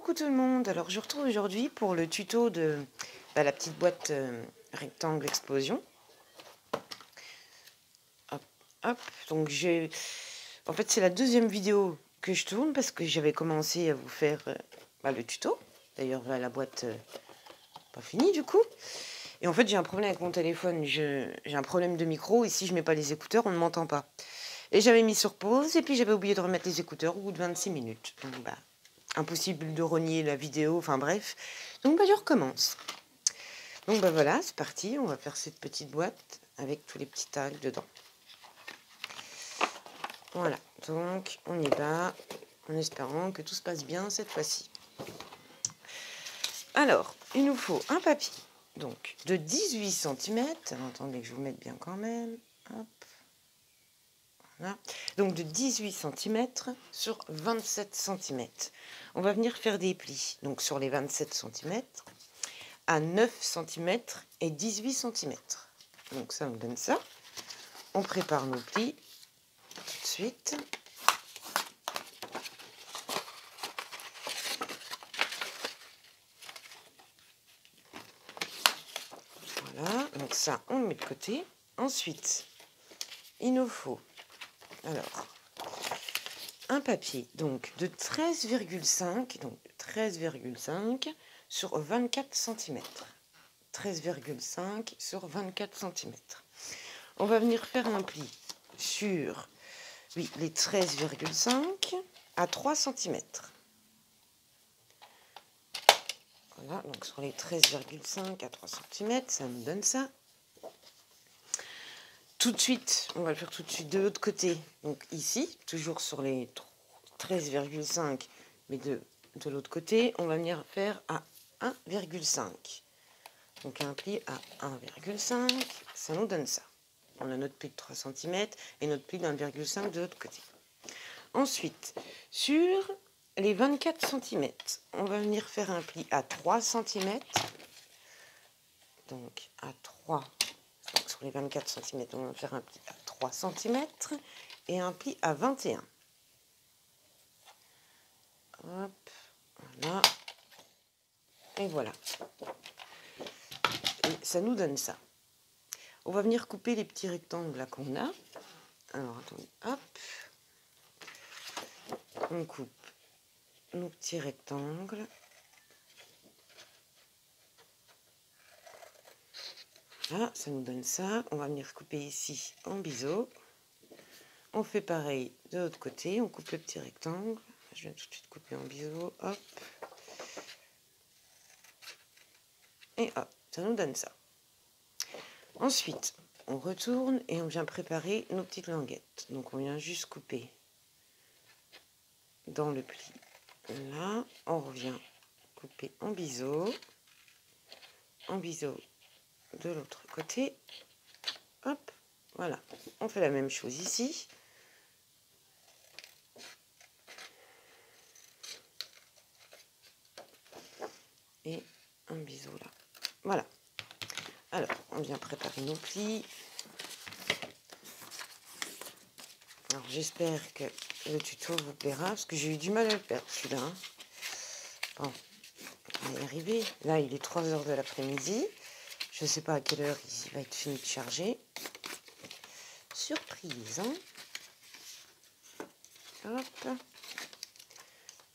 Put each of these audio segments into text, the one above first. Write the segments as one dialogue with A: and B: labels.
A: Coucou tout le monde, alors je retrouve aujourd'hui pour le tuto de la petite boîte rectangle explosion. Hop, hop, donc en fait c'est la deuxième vidéo que je tourne parce que j'avais commencé à vous faire le tuto. D'ailleurs la boîte pas finie du coup. Et en fait j'ai un problème avec mon téléphone, j'ai un problème de micro et si je mets pas les écouteurs on ne m'entend pas. Et j'avais mis sur pause et puis j'avais oublié de remettre les écouteurs au bout de 26 minutes. Donc impossible de renier la vidéo, enfin bref. Donc je recommence. Donc voilà, c'est parti, on va faire cette petite boîte avec tous les petits tags dedans. Voilà, donc on y va, en espérant que tout se passe bien cette fois-ci. Alors, il nous faut un papier, donc de 18 cm. Attendez que je vous mette bien quand même. Hop. Voilà. Donc de 18 cm sur 27 cm. On va venir faire des plis, donc sur les 27 cm, à 9 cm et 18 cm. Donc ça me donne ça. On prépare nos plis tout de suite. Voilà, donc ça on le met de côté. Ensuite, il nous faut alors un papier donc de 13,5 donc 13,5 sur 24 cm. 13,5 sur 24 cm. On va venir faire un pli sur les 13,5 à 3 cm. Voilà, donc sur les 13,5 à 3 cm, ça me donne ça. Tout de suite, on va le faire tout de suite de l'autre côté. Donc ici, toujours sur les 13,5, mais de l'autre côté, on va venir faire à 1,5. Donc un pli à 1,5, ça nous donne ça. On a notre pli de 3 cm et notre pli d'1,5 de l'autre côté. Ensuite, sur les 24 cm, on va venir faire un pli à 3 cm. Donc à 3, donc sur les 24 cm, on va faire un pli à 3 cm et un pli à 21. Hop, voilà. Et voilà. Et ça nous donne ça. On va venir couper les petits rectangles là qu'on a. Alors attendez, hop. On coupe nos petits rectangles. Voilà, ça nous donne ça. On va venir couper ici en biseau. On fait pareil de l'autre côté. On coupe le petit rectangle. Je viens tout de suite couper en biseau. Hop. Et hop, ça nous donne ça. Ensuite, on retourne et on vient préparer nos petites languettes. Donc on vient juste couper dans le pli. Là, on revient couper en biseau de l'autre côté. Hop, voilà. On fait la même chose ici. Et un biseau là. Voilà. Alors, on vient préparer nos plis. Alors, j'espère que le tuto vous plaira, parce que j'ai eu du mal à le faire, celui-là. Hein. Bon, on va y arriver. Là, il est 3 h de l'après-midi. Je ne sais pas à quelle heure il va être fini de charger. Surprise, hein. Hop.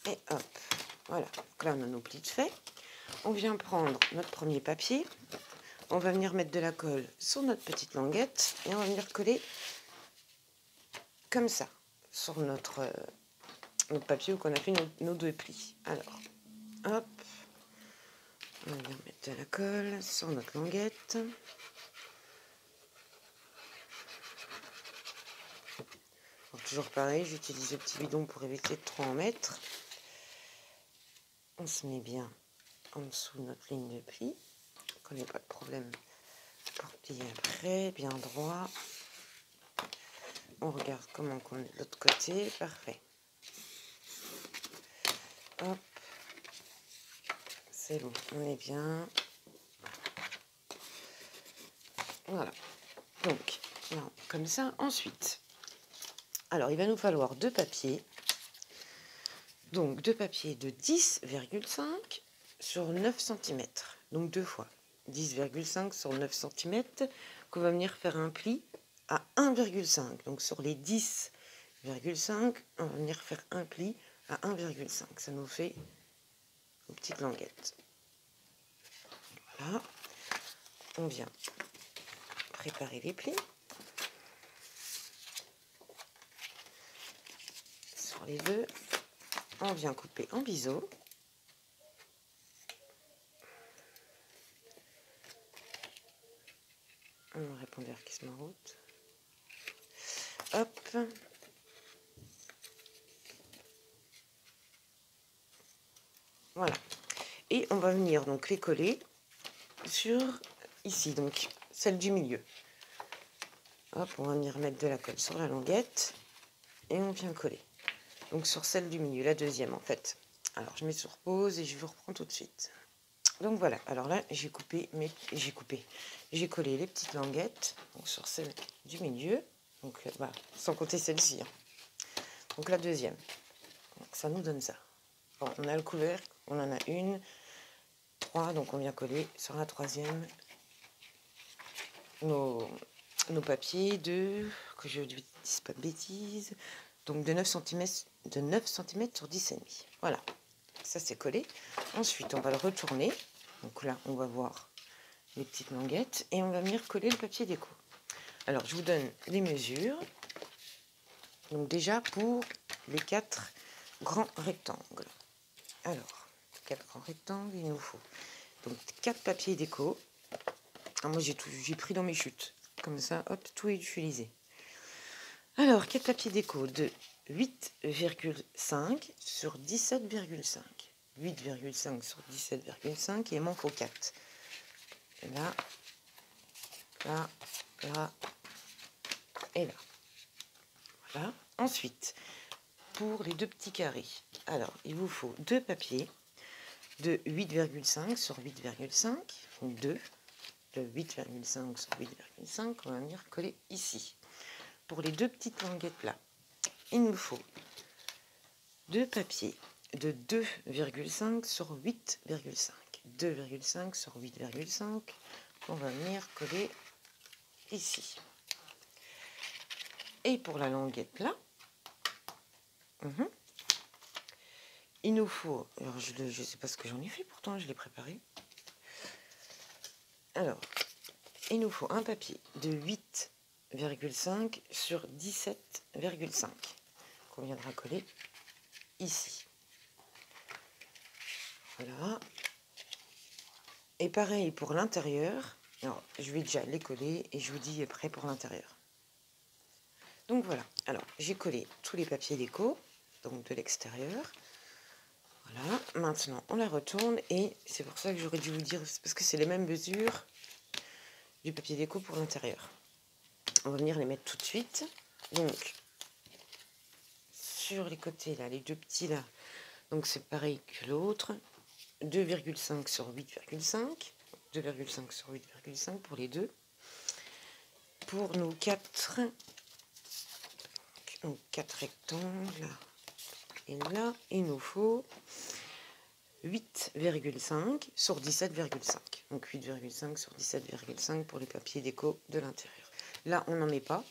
A: Et hop. Voilà. Donc là, on a nos plis de fait. On vient prendre notre premier papier. On va venir mettre de la colle sur notre petite languette. Et on va venir coller comme ça sur notre papier où on a fait nos deux plis. Alors, hop. On va venir mettre de la colle sur notre languette. Donc, toujours pareil, j'utilise le petit bidon pour éviter de trop en mettre. On se met bien en dessous de notre ligne de pli. Qu'on n'ait pas de problème pour plier après, bien droit. On regarde comment on est de l'autre côté. Parfait. Hop. C'est bon, on est bien. Voilà. Donc, là, comme ça. Ensuite, alors il va nous falloir deux papiers. Donc, deux papiers de 10,5 sur 9 cm. Donc, deux fois 10,5 sur 9 cm qu'on va venir faire un pli à 1,5. Donc, sur les 10,5, on va venir faire un pli à 1,5. Ça nous fait une petite languette. Voilà. On vient préparer les plis. Sur les deux, on vient couper en biseau. Un répondeur qui se maroute. Hop. Voilà. Et on va venir donc les coller sur ici, donc celle du milieu. Hop, on va venir mettre de la colle sur la languette et on vient coller. Donc sur celle du milieu, la deuxième en fait. Alors je mets sur pause et je vous reprends tout de suite. Donc voilà, alors là j'ai collé les petites languettes donc sur celle du milieu. Donc voilà, sans compter celle-ci. Hein. Donc la deuxième. Donc, ça nous donne ça. Bon, on a le couvercle, on en a une, 3, donc on vient coller sur la troisième nos papiers que je ne dise pas de bêtises, donc de 9 cm, sur 10,5. Voilà, ça c'est collé. Ensuite, on va le retourner. Donc là, on va voir les petites languettes et on va venir coller le papier déco. Alors, je vous donne les mesures. Donc déjà, pour les 4 grands rectangles. Alors, 4 grands rectangles, il nous faut donc 4 papiers déco. Alors moi, j'ai pris dans mes chutes. Comme ça, hop, tout est utilisé. Alors, 4 papiers déco de 8,5 sur 17,5. 8,5 sur 17,5 et il m'en faut 4. Là, là, là et là. Voilà. Ensuite, pour les deux petits carrés, alors il vous faut deux papiers de 8,5 sur 8,5, donc 2 de 8,5 sur 8,5 qu'on va venir coller ici. Pour les deux petites languettes là, il nous faut deux papiers de 2,5 sur 8,5. 2,5 sur 8,5 qu'on va venir coller ici. Et pour la languette là, il nous faut, alors je ne sais pas ce que j'en ai fait, pourtant je l'ai préparé. Alors, il nous faut un papier de 8,5 sur 17,5 qu'on viendra coller ici. Voilà. Et pareil pour l'intérieur. Alors, je vais déjà les coller et je vous dis après pour l'intérieur. Donc voilà. Alors, j'ai collé tous les papiers déco, donc de l'extérieur. Voilà. Maintenant, on la retourne et c'est pour ça que j'aurais dû vous dire, parce que c'est les mêmes mesures du papier déco pour l'intérieur. On va venir les mettre tout de suite. Donc, sur les côtés là, les deux petits là, donc c'est pareil que l'autre. 2,5 sur 8,5. 2,5 sur 8,5 pour les deux. Pour nos 4 rectangles, là et là, il nous faut 8,5 sur 17,5. Donc 8,5 sur 17,5 pour les papiers déco de l'intérieur. Là, on n'en met pas.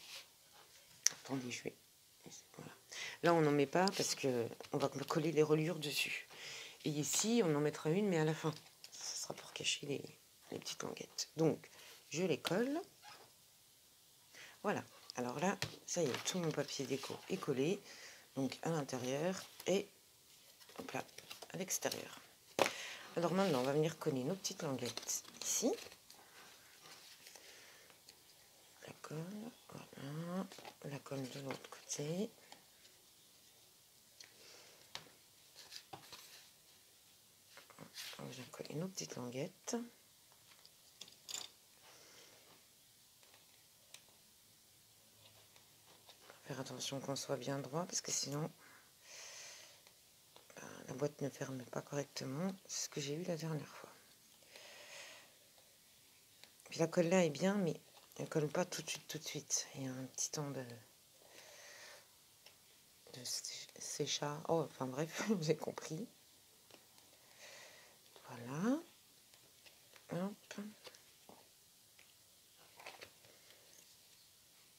A: Attendez, je vais... Voilà. Là, on n'en met pas parce qu'on va coller les reliures dessus. Et ici, on en mettra une, mais à la fin. Ce sera pour cacher les petites languettes. Donc, je les colle. Voilà. Alors là, ça y est, tout mon papier déco est collé. Donc, à l'intérieur et hop là, à l'extérieur. Alors maintenant, on va venir coller nos petites languettes ici. La colle, voilà. La colle de l'autre côté. On vient coller nos petites languettes. Faire attention qu'on soit bien droit parce que sinon la boîte ne ferme pas correctement. C'est ce que j'ai eu la dernière fois. Puis la colle là est bien, mais elle colle pas tout de suite. Il y a un petit temps de... de séchage. Oh, enfin bref, vous avez compris. Voilà. Hop.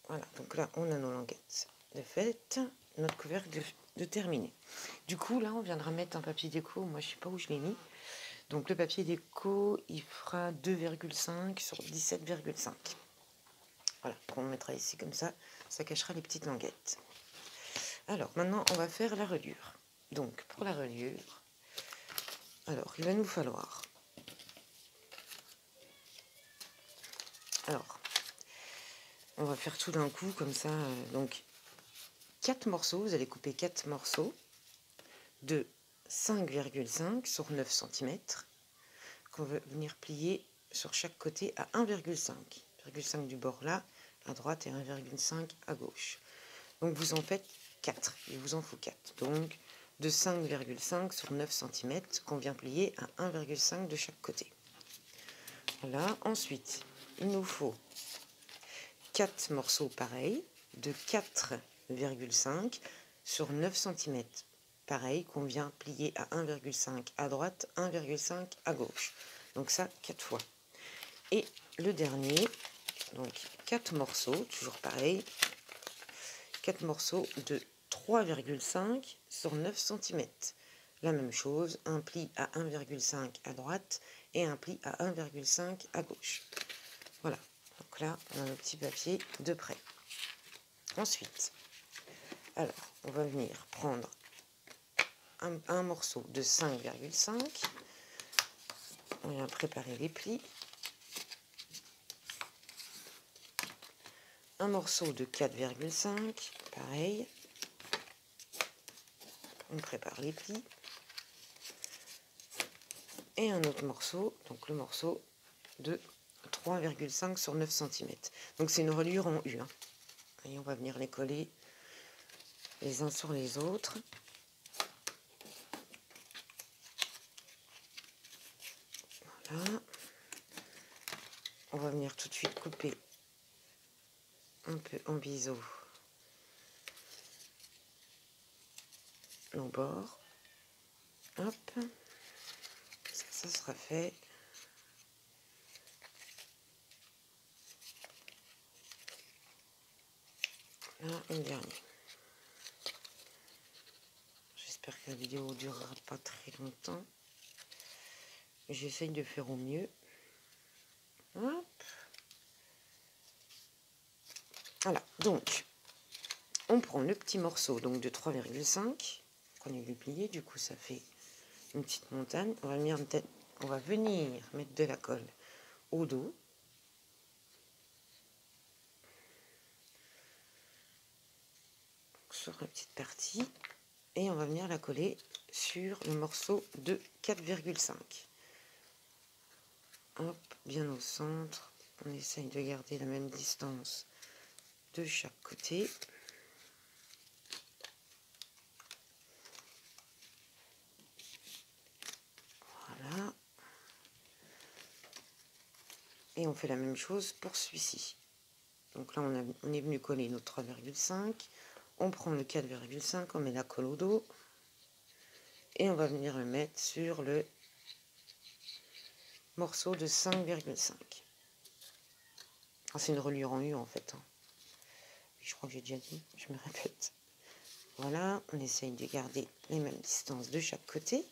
A: Voilà, donc là, on a nos languettes de fait, notre couvercle de terminé. Du coup, là, on viendra mettre un papier déco. Moi, je sais pas où je l'ai mis. Donc, le papier déco, il fera 2,5 sur 17,5. Voilà, on mettra ici comme ça cachera les petites languettes. Alors, maintenant, on va faire la reliure. Donc, pour la reliure, alors, il va nous falloir... Alors, on va faire tout d'un coup, comme ça. Donc, 4 morceaux, vous allez couper 4 morceaux de 5,5 sur 9 cm qu'on va venir plier sur chaque côté à 1,5. 1,5 du bord là, à droite, et 1,5 à gauche. Donc, vous en faites 4. Il vous en faut 4. Donc, de 5,5 sur 9 cm qu'on vient plier à 1,5 de chaque côté. Voilà. Ensuite, il nous faut 4 morceaux pareils de 4,5 sur 9 cm. Pareil, qu'on vient plier à 1,5 à droite, 1,5 à gauche. Donc ça, 4 fois. Et le dernier, donc 4 morceaux, toujours pareil, 4 morceaux de 3,5 sur 9 cm. La même chose, un pli à 1,5 à droite et un pli à 1,5 à gauche. Voilà, donc là, on a nos petits papiers de près. Ensuite, alors, on va venir prendre un morceau de 5,5. On vient préparer les plis. Un morceau de 4,5, pareil. On prépare les plis. Et un autre morceau, donc le morceau de 3,5 sur 9 cm. Donc c'est une reliure en U. Hein. Et on va venir les coller les uns sur les autres. Voilà. On va venir tout de suite couper un peu en biseau nos bords. Hop. Ça sera fait. Là, une dernière. J'espère que la vidéo ne durera pas très longtemps. J'essaye de faire au mieux. Hop. Voilà, donc, on prend le petit morceau donc de 3,5 qu'on a plié, du coup ça fait une petite montagne. On va venir mettre de la colle au dos. Sur la petite partie. Et on va venir la coller sur le morceau de 4,5. Hop, bien au centre. On essaye de garder la même distance de chaque côté. Voilà. Et on fait la même chose pour celui-ci. Donc là, on est venu coller notre 3,5. On prend le 4,5, on met la colle au dos. Et on va venir le mettre sur le morceau de 5,5. C'est une reliure en U en fait. Je crois que j'ai déjà dit, je me répète. Voilà, on essaye de garder les mêmes distances de chaque côté.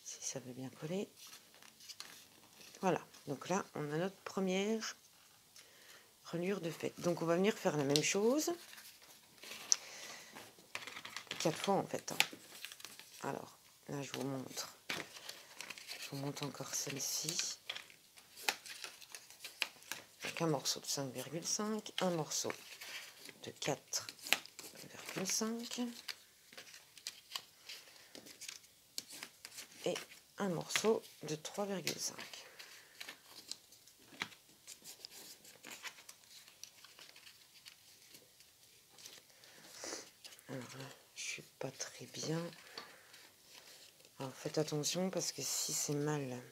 A: Si ça veut bien coller. Voilà, donc là, on a notre première reliure de fait. Donc on va venir faire la même chose. 4 fois en fait. Alors, là je vous montre. Je vous montre encore celle-ci. Donc un morceau de 5,5, un morceau de 4,5 et un morceau de 3,5. Alors là, je suis pas très bien. Alors faites attention parce que si c'est mal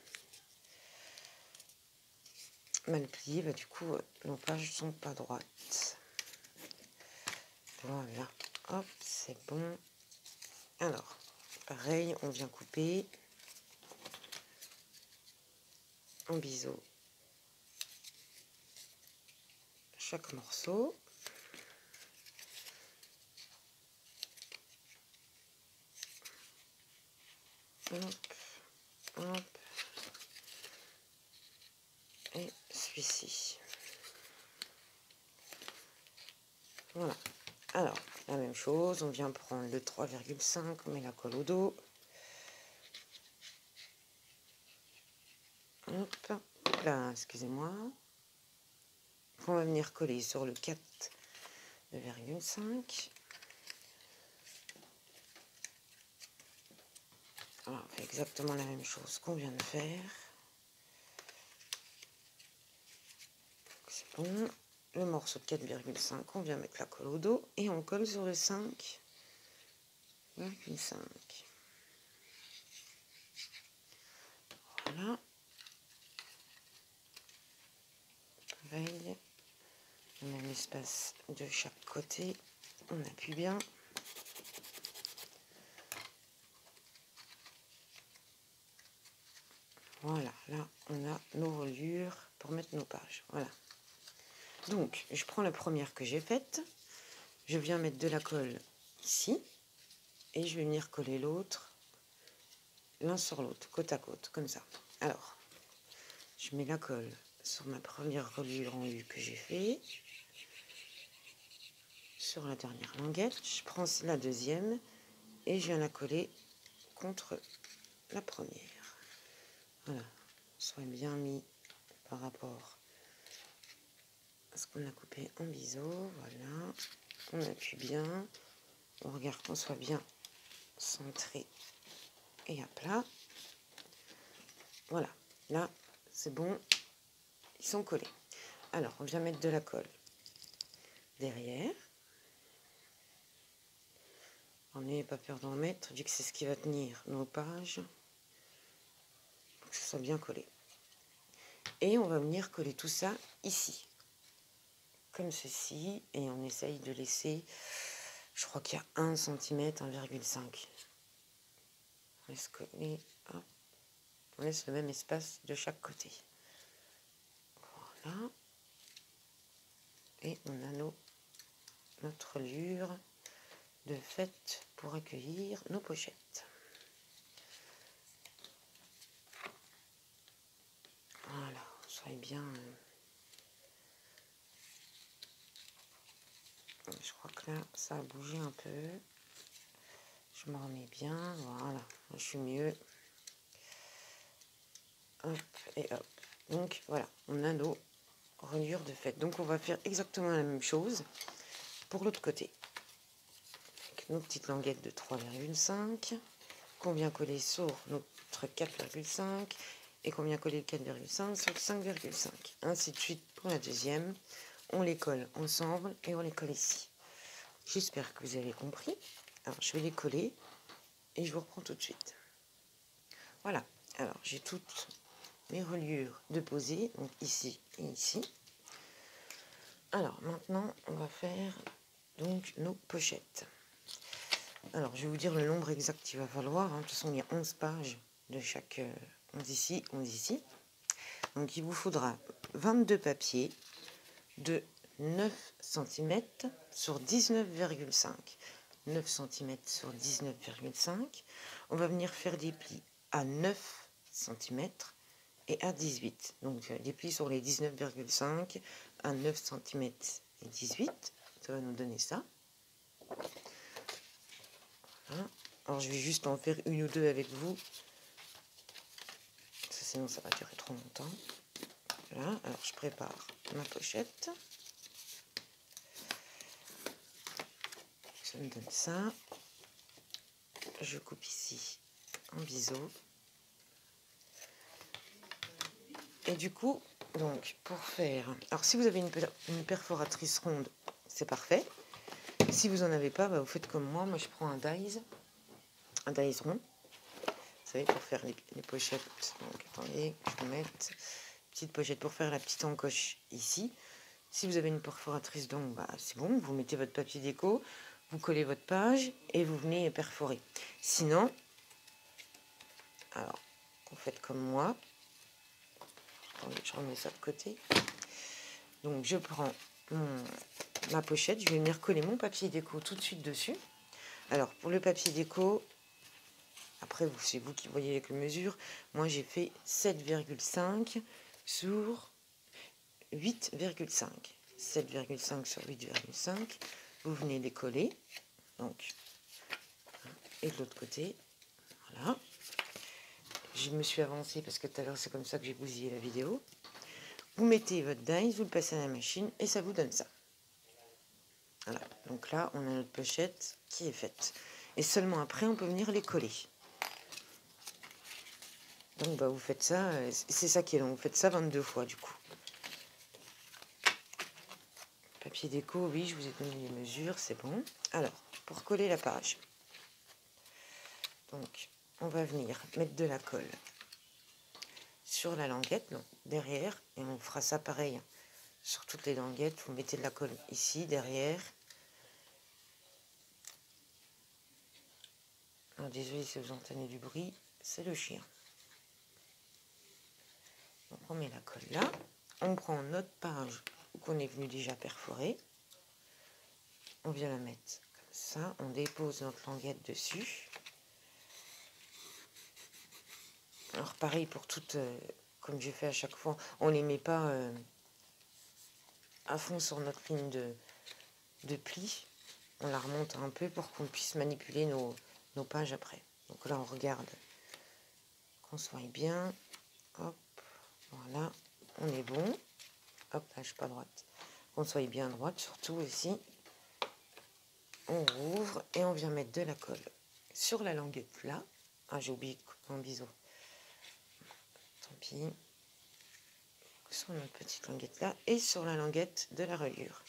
A: plié, bah, du coup nos pages sont pas droites. Voilà, hop, c'est bon. Alors, pareil, on vient couper en biseau chaque morceau. Hop, hop. Et celui-ci. Voilà. Alors, la même chose, on vient prendre le 3,5, on met la colle au dos. Hop, là, excusez-moi. On va venir coller sur le 4,5. Alors, on fait exactement la même chose qu'on vient de faire. C'est bon. Le morceau de 4,5, on vient mettre la colle au dos et on colle sur le 5,5. Voilà. Pareil. Le même espace de chaque côté. On appuie bien. Voilà, là, on a nos reliures pour mettre nos pages. Voilà. Donc, je prends la première que j'ai faite. Je viens mettre de la colle ici. Et je vais venir coller l'autre, l'un sur l'autre, côte à côte, comme ça. Alors, je mets la colle sur ma première reliure en U que j'ai fait. Sur la dernière languette, je prends la deuxième et je viens la coller contre la première. Voilà, soit bien mis par rapport à ce qu'on a coupé en biseau. Voilà, on appuie bien, on regarde qu'on soit bien centré et à plat. Voilà, là c'est bon, ils sont collés. Alors, on vient mettre de la colle derrière. Alors, n'ayez pas peur d'en mettre, vu que c'est ce qui va tenir nos pages, pour que ce soit bien collé. Et on va venir coller tout ça ici, comme ceci, et on essaye de laisser, je crois qu'il y a 1 cm, 1,5. On laisse coller, hop. On laisse le même espace de chaque côté. Voilà. Et on a notre reliure de fait pour accueillir nos pochettes. Voilà, soyez bien. Je crois que là, ça a bougé un peu. Je m'en remets bien. Voilà, je suis mieux. Hop et hop. Donc voilà, on a nos reliures de fait. Donc on va faire exactement la même chose pour l'autre côté. Avec nos petites languettes de 3,5 qu'on vient coller sur notre 4,5 et qu'on vient coller le 4,5 sur le 5,5. Ainsi de suite pour la deuxième. On les colle ensemble et on les colle ici. J'espère que vous avez compris. Alors je vais les coller et je vous reprends tout de suite. Voilà, alors j'ai toutes mes reliures de poser, donc ici et ici. Alors maintenant on va faire donc nos pochettes. Alors je vais vous dire le nombre exact qu'il va falloir, hein. De toute façon il y a 11 pages de chaque 11 ici, 11 ici. Donc il vous faudra 22 papiers de 9 cm sur 19,5. 9 cm sur 19,5. On va venir faire des plis à 9 cm et à 18. Donc des plis sur les 19,5 à 9 cm et 18. Ça va nous donner ça. Voilà. Alors je vais juste en faire une ou deux avec vous. Sinon ça va durer trop longtemps. Voilà, alors je prépare ma pochette. Ça me donne ça. Je coupe ici en biseau. Et du coup, donc, pour faire... Alors, si vous avez une perforatrice ronde, c'est parfait. Si vous n'en avez pas, bah, vous faites comme moi. Moi, je prends un dies rond. Vous savez, pour faire les pochettes. Donc, attendez, je vais mettre une petite pochette pour faire la petite encoche ici. Si vous avez une perforatrice d'ongles, bah, c'est bon, vous mettez votre papier déco, vous collez votre page et vous venez perforer. Sinon, alors, vous faites comme moi. Attendez, je remets ça de côté. Donc, je prends ma pochette, je vais venir coller mon papier déco tout de suite dessus. Alors, pour le papier déco, après, c'est vous qui voyez avec les mesures. Moi, j'ai fait 7,5 sur 8,5. 7,5 sur 8,5. Vous venez les coller. Donc, et de l'autre côté, voilà. Je me suis avancée parce que tout à l'heure, c'est comme ça que j'ai bousillé la vidéo. Vous mettez votre dies, vous le passez à la machine et ça vous donne ça. Voilà. Donc là, on a notre pochette qui est faite. Et seulement après, on peut venir les coller. Donc, bah, vous faites ça, c'est ça qui est long. Vous faites ça 22 fois, du coup. Papier déco, oui, je vous ai donné les mesures, c'est bon. Alors, pour coller la page, donc, on va venir mettre de la colle sur la languette, donc, derrière, et on fera ça pareil sur toutes les languettes. Vous mettez de la colle ici, derrière. Alors, désolé si vous entendez du bruit, c'est le chien. Donc, on met la colle là. On prend notre page qu'on est venu déjà perforer. On vient la mettre comme ça. On dépose notre languette dessus. Alors, pareil pour toutes, comme j'ai fait à chaque fois, on ne les met pas à fond sur notre ligne de pli. On la remonte un peu pour qu'on puisse manipuler nos pages après. Donc là, on regarde qu'on soit bien. Hop, voilà, on est bon. Hop, page pas droite. Qu'on soit bien droite, surtout ici. On rouvre et on vient mettre de la colle sur la languette là. Ah, j'ai oublié de couper mon biseau. Tant pis. Sur notre petite languette là et sur la languette de la reliure.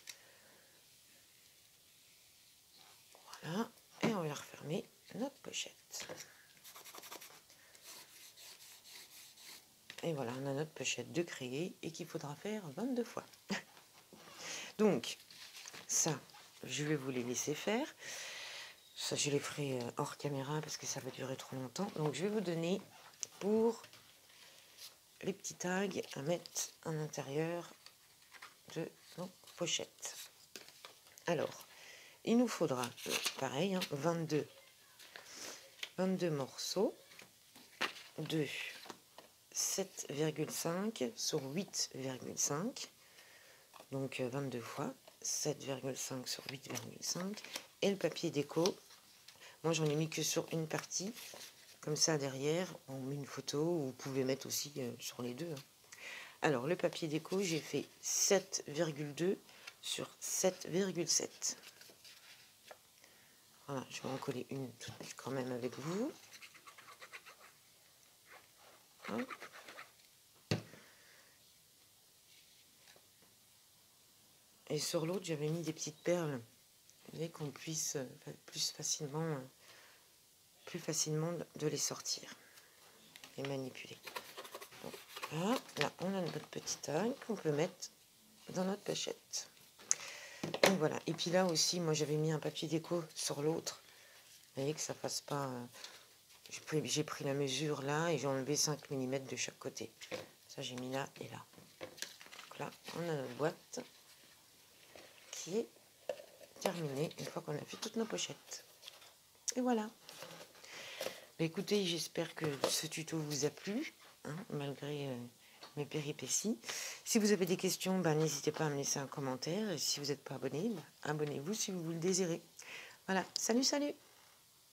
A: Voilà, et on va refermer notre pochette. Et voilà, on a notre pochette de créer et qu'il faudra faire 22 fois. Donc, ça, je vais vous les laisser faire. Ça, je les ferai hors caméra parce que ça va durer trop longtemps. Donc, je vais vous donner pour les petits tags à mettre à l'intérieur de nos pochettes. Alors, il nous faudra, pareil, hein, 22 morceaux de 7,5 sur 8,5. Donc 22 fois 7,5 sur 8,5. Et le papier déco, moi j'en ai mis que sur une partie. Comme ça derrière, on met une photo, ou vous pouvez mettre aussi sur les deux. Hein. Alors le papier déco, j'ai fait 7,2 sur 7,7. Voilà, je vais en coller une quand même avec vous. Hop. Et sur l'autre, j'avais mis des petites perles, et qu'on puisse plus facilement de les sortir et manipuler. Donc, là, on a notre petit tag qu'on peut mettre dans notre pochette. Donc voilà. Et puis là aussi, moi j'avais mis un papier déco sur l'autre. Vous voyez que ça fasse pas. J'ai pris la mesure là et j'ai enlevé 5 mm de chaque côté. Ça, j'ai mis là et là. Donc là, on a notre boîte qui est terminée une fois qu'on a fait toutes nos pochettes. Et voilà. Mais écoutez, j'espère que ce tuto vous a plu, hein, malgré mes péripéties. Si vous avez des questions, n'hésitez pas à me laisser un commentaire. Et si vous n'êtes pas abonné, abonnez-vous si vous le désirez. Voilà, salut, salut!